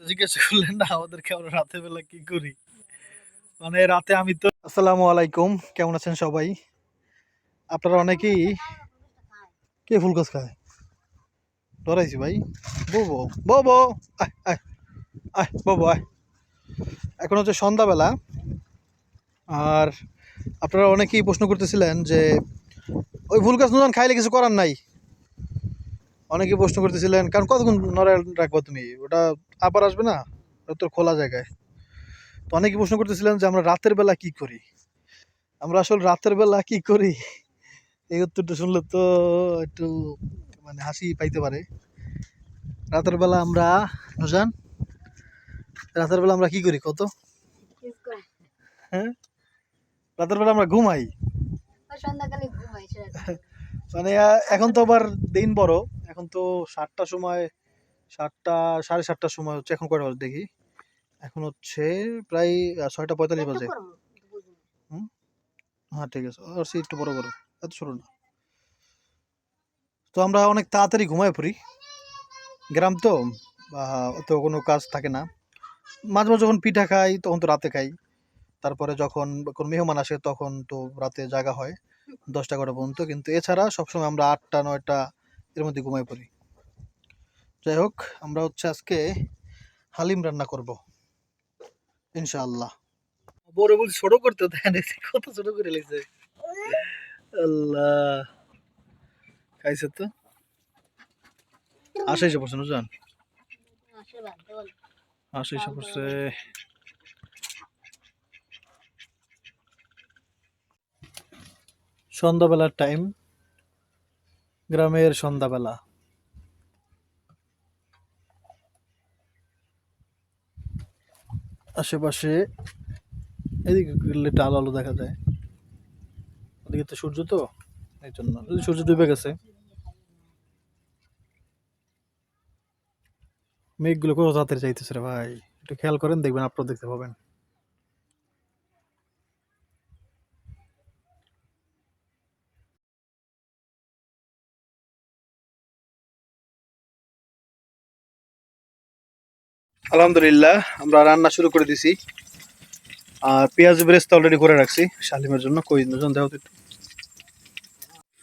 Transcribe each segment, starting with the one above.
জিজ্ঞেস করলেন না আমাদেরকে আমরা রাতের বেলা কি করি। মানে রাতে আমি তো আসসালামু আলাইকুম, কেমন আছেন সবাই? আপনারা অনেকেই কে ফুল গাছ খায়? ধরাইছি ভাই। বউ বউ বউ আয় আয় আয় বউ আয়। এখন হচ্ছে সন্ধ্যাবেলা। আর আপনারা অনেকেই প্রশ্ন করতেছিলেন যে ওই ফুল গাছ নুন খাইলে কিছু করার নাই। অনেকেই প্রশ্ন করতেছিলেন কারণ কতক্ষণ নড়ায় রাখবো তুমি, ওটা আবার আসবে না, ওটা তো খোলা জায়গায়। তো অনেকেই প্রশ্ন করতেছিলেন যে আমরা রাতের বেলা কি করি। আমরা আসলে রাতের বেলা কি করি এই উত্তরটা শুনলে তো একটু মানে হাসি পাইতে পারে। রাতের বেলা আমরা নুজান, রাতের বেলা আমরা কি করি কত? হ্যাঁ, রাতের বেলা আমরা ঘুমাই। মানে এখন তো আবার দিন বড়, এখন তো 7টার সময়, 7টা 7:30টার সময় হচ্ছে। এখন কয়টা বাজে দেখি, এখন হচ্ছে প্রায় 6টা 45 বাজে। হুম, হ্যাঁ ঠিক আছে, আর একটু বড় করো, এত ছোট না। তো আমরা অনেক তাড়াতাড়ি ঘুমায় পড়ি, গ্রাম তো, বা অত কোনো কাজ থাকে না। মাঝে মাঝে যখন পিঠা খাই তখন তো রাতে খাই। তারপরে যখন কোনো মেহমান আসে তখন তো রাতে জাগা হয় 10টা 11টা পর্যন্ত, কিন্তু এছাড়া সবসময় আমরা 8টা 9টা এর মধ্যে ঘুমাই পড়ি। যাই হোক, আমরা হচ্ছে আজকে হালিম রান্না করব ইনশাআল্লাহ। বড় বলছি ছোট করতে, দেন কত ছোট করে লিখছে। আল্লাহ, খাইছে তো, আসে এসে পড়ছে নুজান, আসে এসে পড়ছে। সন্ধ্যাবেলার টাইম, গ্রামের সন্ধ্যাবেলা। আশেপাশে এদিকে গেলে আলো আলো দেখা যায়, ওদিকে তো সূর্য, তো এই জন্য সূর্য ডুবে গেছে। মেঘগুলো কত তাড়াতাড়ি যাইতেছে রে ভাই, একটু খেয়াল করেন, দেখবেন আপনারা দেখতে পাবেন। আলহামদুলিল্লাহ, আমরা রান্না শুরু করে দিছি। আর পেঁয়াজ বেরেস্তা অলরেডি করে রাখছি শালিমের জন্য। কই নজন দাও তো একটু।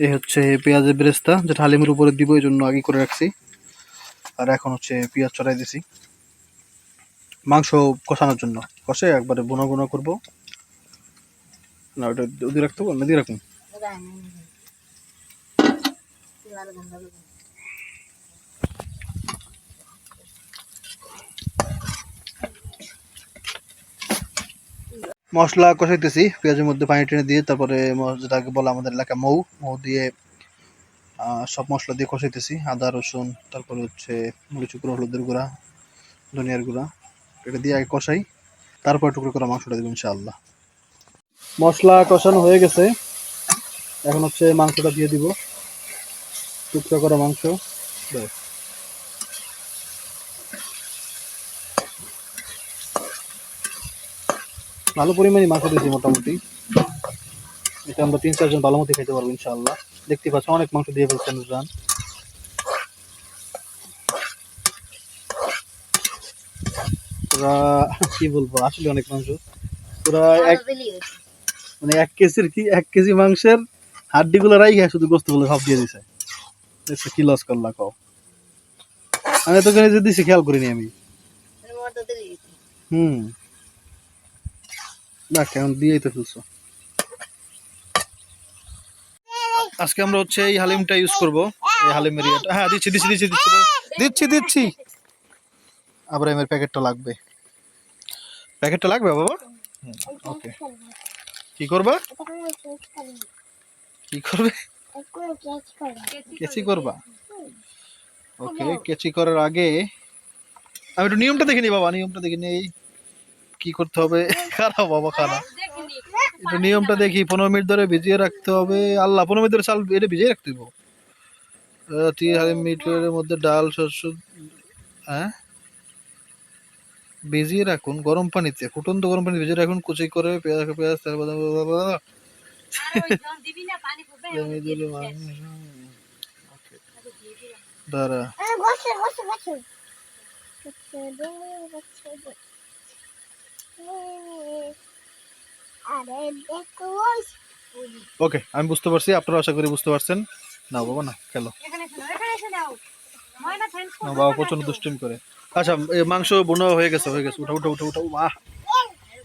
এই হচ্ছে পেঁয়াজের বেরেস্তা, যেটা হালিমের উপরে দিব, এই জন্য আগে করে রাখছি। আর এখন হচ্ছে পেঁয়াজ চড়াই দিছি মাংস কষানোর জন্য। কষে একবারে বুনো বুনো করবো না, ওটা দিয়ে রাখতে পারবো না, দিয়ে রাখুন। মশলা কষাইতেছি পেঁয়াজের মধ্যে পানি টেনে দিয়ে, তারপরে যেটাকে বলে আমাদের এলাকা মৌ, মৌ দিয়ে সব মশলা দিয়ে কষাইতেছি। আদা রসুন, তারপরে হচ্ছে মরিচ গুঁড়ো, হলুদের গুঁড়া, ধনিয়ার গুঁড়া, এটা দিয়ে আগে কষাই, তারপর টুকরো করা মাংসটা দেবো ইনশাআল্লাহ। মশলা কষানো হয়ে গেছে, এখন হচ্ছে মাংসটা দিয়ে দিব, টুকরো করা মাংস। ব্যাস। ভালো পরিমাণে মাংস দিয়েছি মোটামুটি, এটা আমরা 3-4 জন ভালো মতো খেতে পারবো ইনশাআল্লাহ। দেখতে পাচ্ছি অনেক মাংস দিয়ে ফেলছেন নুরজান। পুরা কি বলবো, আসলে অনেক মাংস। পুরা মানে 1 কেজির কি 1 কেজি মাংসের হাড্ডি গুলো রাইখা শুধু গোস্ত গুলো সব দিয়ে দিছে। দেখছো কি লস করলা কও? আমি তো যে দিছি খেয়াল করিনি আমি। হুম, না কেমন দিয়েই তো ফেলছো। আজকে আমরা হচ্ছে এই হালিমটা ইউজ করব, এই হালিমের ইয়েটা। হ্যাঁ দিচ্ছি দিচ্ছি দিচ্ছি দিচ্ছি দিচ্ছি দিচ্ছি। আব্রাহিমের প্যাকেটটা লাগবে, প্যাকেটটা লাগবে বাবা। ওকে, কি করবা, কি করবে, কেচি করবা? ওকে, কেচি করার আগে আমি একটু নিয়মটা দেখে নিই বাবা, নিয়মটা দেখে নিই কি করতে হবে। খারাপ বাবা, খারাপ। একটু নিয়মটা দেখি, 15 মিনিট ধরে ভিজিয়ে রাখতে হবে। আল্লাহ, 15 মিনিট ধরে চাল এটা ভিজিয়ে রাখতে হবে। 3 মিনিটের মধ্যে ডাল শস্য, হ্যাঁ ভিজিয়ে রাখুন গরম পানিতে, ফুটন্ত গরম পানি ভিজিয়ে রাখুন, কুচি করে পেঁয়াজ পেঁয়াজ দাঁড়া। ওকে, আমি বুঝতে পারছি, আপনারা আশা করি বুঝতে পারছেন। না বাবা না, খেলো। না বাবা প্রচন্ড দুষ্টুমি করে। আচ্ছা, মাংস বোনা হয়ে গেছে, হয়ে গেছে। উঠো উঠো উঠো উঠো। বাহ,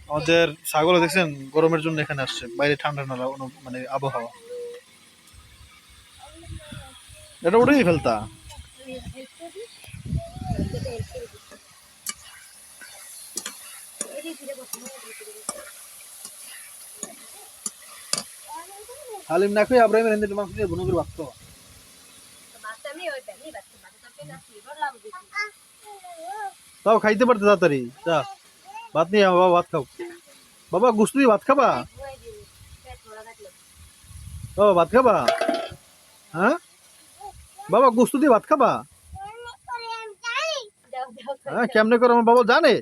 আমাদের ছাগল দেখছেন গরমের জন্য এখানে আসছে, বাইরে ঠান্ডা না মানে আবহাওয়া। এটা উঠেই ফেলতা। হালিম না খেয়ে আব্রাহিমের হিন্দু মাংস দিয়ে বোনা করে ভাত খাওয়া। তাও খাইতে পারতে তাড়াতাড়ি। যা ভাত নিয়ে বাবা, ভাত খাও। বাবা গুস্তু দিয়ে ভাত খাবা? বাবা ভাত খাবা? হ্যাঁ বাবা, গুস্তু দিয়ে ভাত খাবা? হ্যাঁ, কেমনে করে আমার বাবা জানে?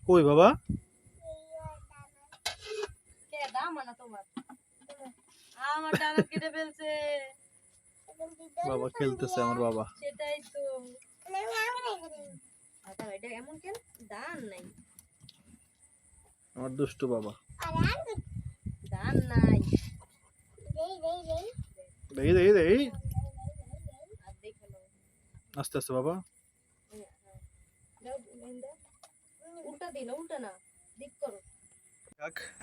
কই বাবা? বাবা খেলতেছে আমার বাবা। সেটাই তো। এটা এমন কেন দান নাই? আমার দুষ্টু বাবা। দান নাই। দেখি দেখি দেখি, আর দেখে নাও। আস্তে আস্তে বাবা। উল্টা দিল, উল্টা না, দিক করো।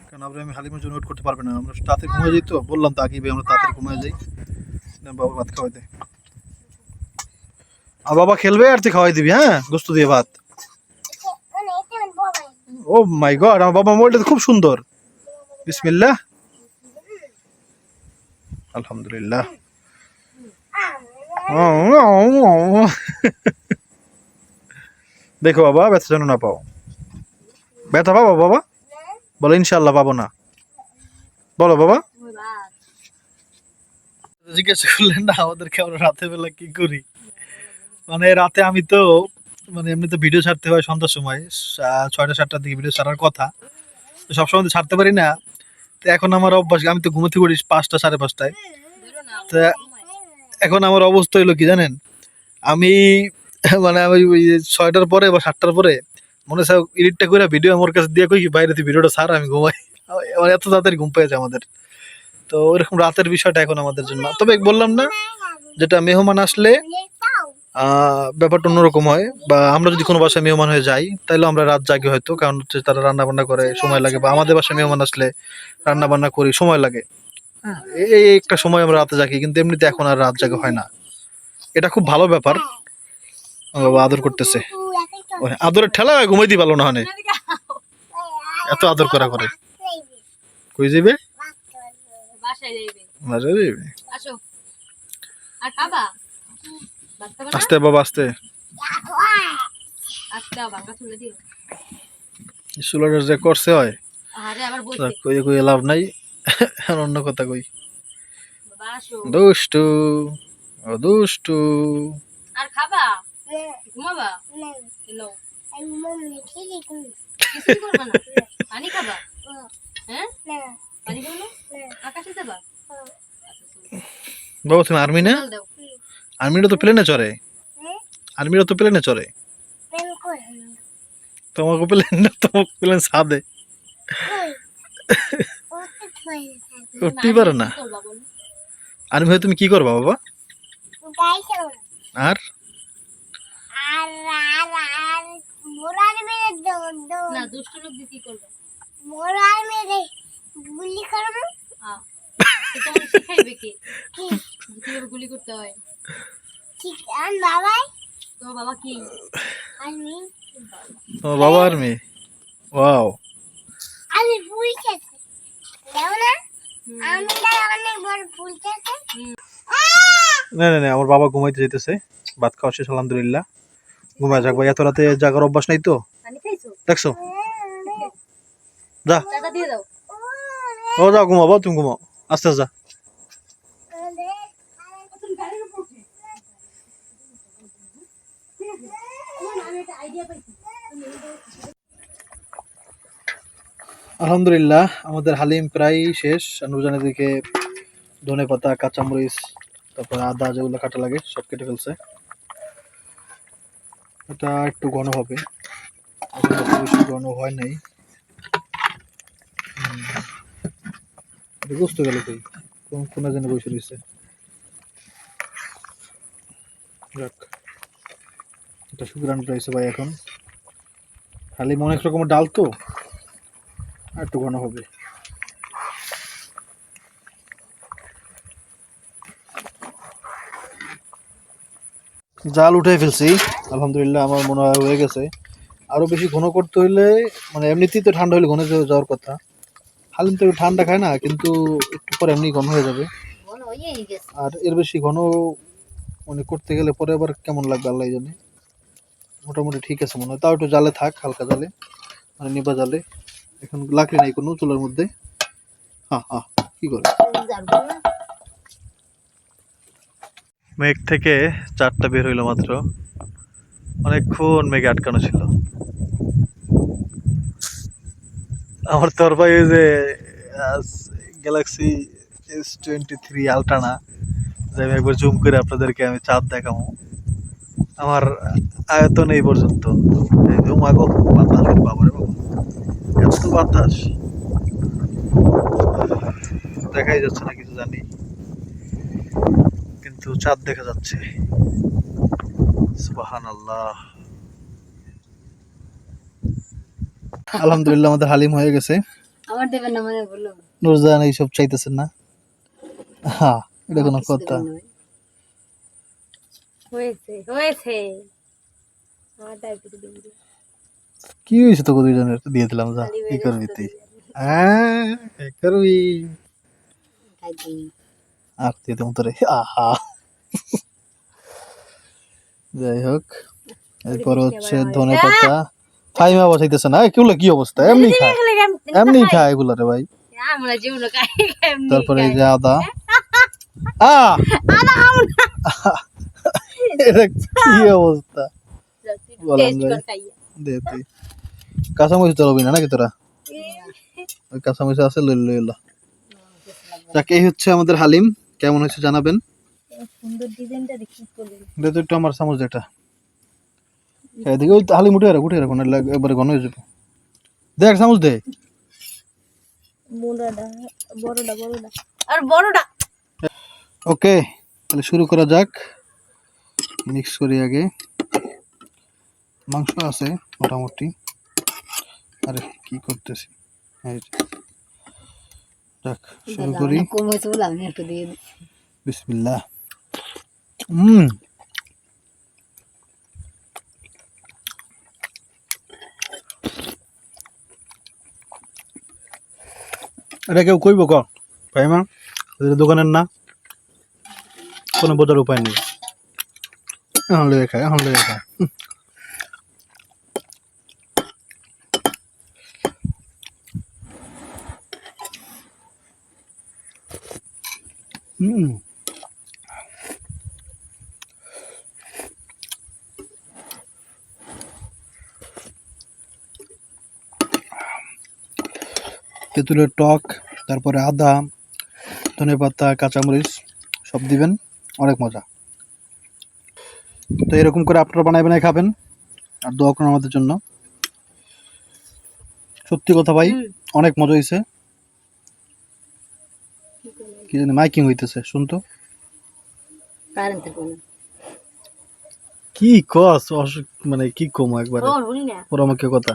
কারণ আমি হালিমের জন্য ওয়েট করতে পারবে না, আমরা তাড়াতাড়ি ঘুমিয়ে যাই। তো বললাম তো আগেই আমরা তাড়াতাড়ি ঘুমিয়ে যাই। না বাবা ভাত খাওয়াই দে। আর বাবা খেলবে আর তুই খাওয়াই দিবি। হ্যাঁ, গোস্ত দিয়ে ভাত। ও মাই গড, আমার বাবা মোবাইলটা খুব সুন্দর। বিসমিল্লাহ, আলহামদুলিল্লাহ। দেখো বাবা, ব্যথা যেন না পাও। ব্যথা পাবো বাবা? বলো ইনশাল্লাহ পাবো না। বলো বাবা। জিজ্ঞাসা করলেন না আমাদেরকে আমরা রাতের বেলা কি করি। মানে রাতে আমি তো মানে এমনিতে ভিডিও ছাড়তে হয় সন্ধ্যার সময়, 6টা-7টার দিকে ভিডিও ছাড়ার কথা। সবসময় তো ছাড়তে পারি না। তো এখন আমার অভ্যাস, আমি তো ঘুমোতে পারি 5টা-5:30টায়। তো এখন আমার অবস্থা হইলো কি জানেন, আমি মানে আমি ওই 6টার পরে বা 7টার পরে মনে হচ্ছে এডিটটা করে ভিডিও আমার কাছে দিয়ে কই বাইরে তুই ভিডিওটা ছাড়, আমি ঘুমাই। আমার এত তাড়াতাড়ি ঘুম পেয়েছে আমাদের। তো ওইরকম রাতের বিষয়টা এখন আমাদের জন্য। তবে বললাম না, যেটা মেহমান আসলে ব্যাপারটা অন্যরকম হয়। বা আমরা যদি কোনো বাসায় মেহমান হয়ে যাই তাহলে আমরা রাত জাগি হয়তো, কারণ হচ্ছে তারা রান্না বান্না করে সময় লাগে, বা আমাদের বাসায় মেহমান আসলে রান্না বান্না করি সময় লাগে। হ্যাঁ, এই একটা সময় আমরা রাতে জাগি, কিন্তু এমনিতে এখন আর রাত জাগা হয় না। এটা খুব ভালো ব্যাপার। আমার বাবা আদর করতেছে, আদরের ঠেলা ঘুমাইতে পারলো না, হয় এত আদর করা করে। কই যাবে? বাসায় যাইবে। বাসায় যাবে। আসো। আর খাবা? আস্তে বাবা আস্তে। আস্তে ভাঙা তুলে দিও। চুলাটা যে করছে হয়, আরে আবার বলছে কই কই লাভ নাই। আর অন্য কথা কই। বাবা আসো। দুষ্টু, ও দুষ্টু। আর খাবা? ঘুমাবা? নাও। কিছু করবা না? পানি খাবা? হ্যাঁ? পানি খাবো না? আকাশে যাবা? বাবা তুমি আর্মি না? আর্মিরা তো প্লেনে চড়ে। আর্মিরা তো প্লেনে চড়ে। তোমাকে প্লেন না, তোমাকে প্লেন ছাদে উঠতেই পারো না। আর্মি হয়ে তুমি কি করবা বাবা? আর না দুষ্ট লোক দিয়ে কি করবে? তোমার শিখাইবে কে? কিভাবে গুলি করতে হয়? তোমার বাবা কি? তোমার বাবা আর্মি? ওয়াও। না না না, আমার বাবা ঘুমাইতে যেতেছে। ভাত খাওয়া শেষ আলহামদুলিল্লাহ। ঘুমায় যাক ভাই, এত রাতে জাগার অভ্যাস নাই তো। পানি খাইছো? দেখছো? যা, টাকা দিয়ে দাও। ও যাও ঘুমাবো, তুমি ঘুমাও আস্তে আস্তে। আলহামদুলিল্লাহ আমাদের হালিম প্রায় শেষ। নুরজানের দিকে ধনে পাতা, কাঁচামরিচ, তারপর আদা যেগুলো কাটা লাগে সব কেটে ফেলছে। এটা একটু ঘন হবে, এখন তো বেশি ঘন হয় নাই। বুঝতে গেল কই কোন জন্য বসে রয়েছে। যাক, এটা সুগ্রান পাইছে ভাই। এখন খালি অনেক রকমের ডাল তো, আর একটু ঘন হবে। জাল উঠে ফেলছি আলহামদুলিল্লাহ, আমার মনে হয় হয়ে গেছে। আরো বেশি ঘন করতে হইলে, মানে এমনিতেই তো ঠান্ডা হলে ঘন যাওয়ার কথা। হালিম তো ঠান্ডা খায় না, কিন্তু একটু পরে এমনি ঘন হয়ে যাবে। আর এর বেশি ঘন মানে করতে গেলে পরে আবার কেমন লাগবে আল্লাহ জানে। মোটামুটি ঠিক আছে মনে হয়, তাও একটু জালে থাক, হালকা জালে, মানে নিবা জালে। এখন লাকড়ি নাই কোনো চুলার মধ্যে। হ্যাঁ হ্যাঁ, কি করে মেঘ থেকে চারটা বের হইলো মাত্র, অনেকক্ষণ মেঘে আটকানো ছিল। আমার তোর ভাই ওই যে গ্যালাক্সি S23 আলট্রানা, যে আমি একবার জুম করে আপনাদেরকে আমি চাঁদ দেখাবো। আমার আয়তন এই পর্যন্ত। এই জুম আগো বাতাস, বাবারে বাবা, এত বাতাস, দেখাই যাচ্ছে না কিছু জানি, কিন্তু চাঁদ দেখা যাচ্ছে। সুবহানাল্লাহ। আলহামদুলিল্লাহ আমাদের হালিম হয়ে গেছে। আমার দেবেন না মানে বললো নুরজান এইসব চাইতেছেন না। হ্যাঁ, এটা কোনো কথা? হয়েছে হয়েছে, আমার দায় কিছু দিন দিন। কি হয়েছে তোকে দুইজনের? দিয়ে দিলাম, যা খালি কি বেড়ে করবি তো তুই? দিয়ে দিলাম। হ্যাঁ, করবি। তাই দিন। আর দিয়ে দেবো তোরে। আহা, যাই হোক, এরপর হচ্ছে ধনে পাতা। ফাইমা বসাইতেছে না, এগুলো কি অবস্থা? এমনি খায়, এমনি খায় এগুলো রে ভাই। আমরা যেগুলো খাই এমনি তারপরে এই খাই। যে আদা। আহ, এটা কি অবস্থা বলেন টেস্ট ভাই? কর খাইয়া। দে তুই কাঁচামরিচ তো রবি না নাকি তোরা? ওই কাঁচামরিচ আছে, লই এলো। যাক, এই হচ্ছে আমাদের হালিম। কেমন হয়েছে জানাবেন। সুন্দর ডিজাইনটা দেখি করলেন। দে তো একটু আমার চামচ যেটা। এদিকে ওই হালিম উঠে রাখো না, একবারে ঘন হয়ে যাবে। দেখ চামচ দে। বড়টা বড়টা বড়টা আর বড়টা। ওকে, তাহলে শুরু করা যাক। মিক্স করি আগে। মাংস আছে মোটামুটি। আরে কি করতেছি? এই যে, যাক শুরু করি। কম হয়েছে বলে আমি একটু দিয়ে দিই। বিসমিল্লাহ। এটা কেউ কইব ক ভাইমা? এটা দোকানের না, কোনো বোঝার উপায় নেই। এখন লেগে খায়, এখন লেগে খায়। হুম, তেঁতুলের টক, তারপরে আদা, ধনেপাতা, কাঁচামরিচ সব দিবেন, অনেক মজা। তো এরকম করে আপনারা বানাই বানাই খাবেন, আর দোয়া করুন আমাদের জন্য। সত্যি কথা ভাই, অনেক মজা হয়েছে। কি জানি মাইকিং হইতেছে, শুনতো কি কস, মানে কি কমো একবারে পরামর্শ কথা।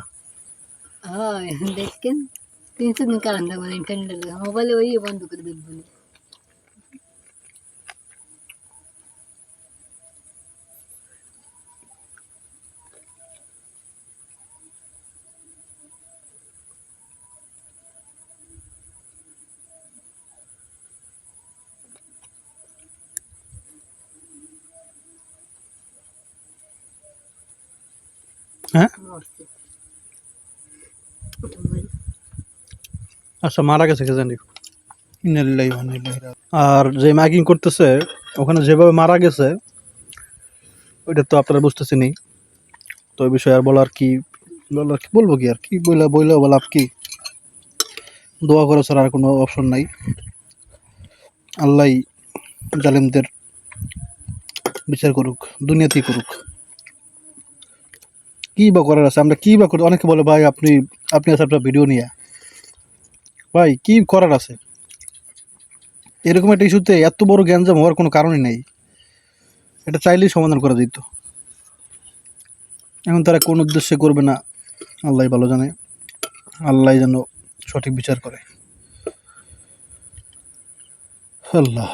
হয় দেখেন 300 দিন কারণ দেখবেন ইন্টারনেট মোবাইলে ওই বন্ধ করে দেখবেন। হ্যাঁ, আচ্ছা মারা গেছে কে জানি। ইন্নালিল্লাহি ওয়া ইন্না ইলাইহি রাজিউন। আর যে মাইকিং করতেছে ওখানে যেভাবে মারা গেছে, ওইটা তো আপনারা বুঝতেছেনই। তো ওই বিষয়ে আর বলবো কি, আর কি বলা কি, দোয়া করা ছাড়া আর কোনো অপশন নাই। আল্লাহ জালিমদের বিচার করুক, দুনিয়াতেই করুক। কি বা করার আছে, আমরা কি বা করি? অনেকে বলে ভাই আপনি আপনি আছে আপনার ভিডিও নিয়ে, ভাই কি করার আছে? এরকম একটা ইস্যুতে এত বড় গ্যাঞ্জাম হওয়ার কোনো কারণই নেই। এটা চাইলেই সমাধান করা যেত। এখন তারা কোন উদ্দেশ্যে করবে না আল্লাহ ভালো জানে। আল্লাহ যেন সঠিক বিচার করে। আল্লাহ,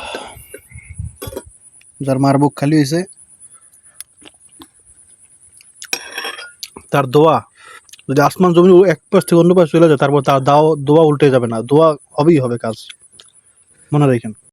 যার মার বুক খালি হয়েছে তার দোয়া যদি আসমান জমি এক পাশ থেকে অন্য পাশে চলে যায়, তারপর তার দোয়া উল্টে যাবে না, দোয়া হবেই হবে কাজ, মনে রাখেন।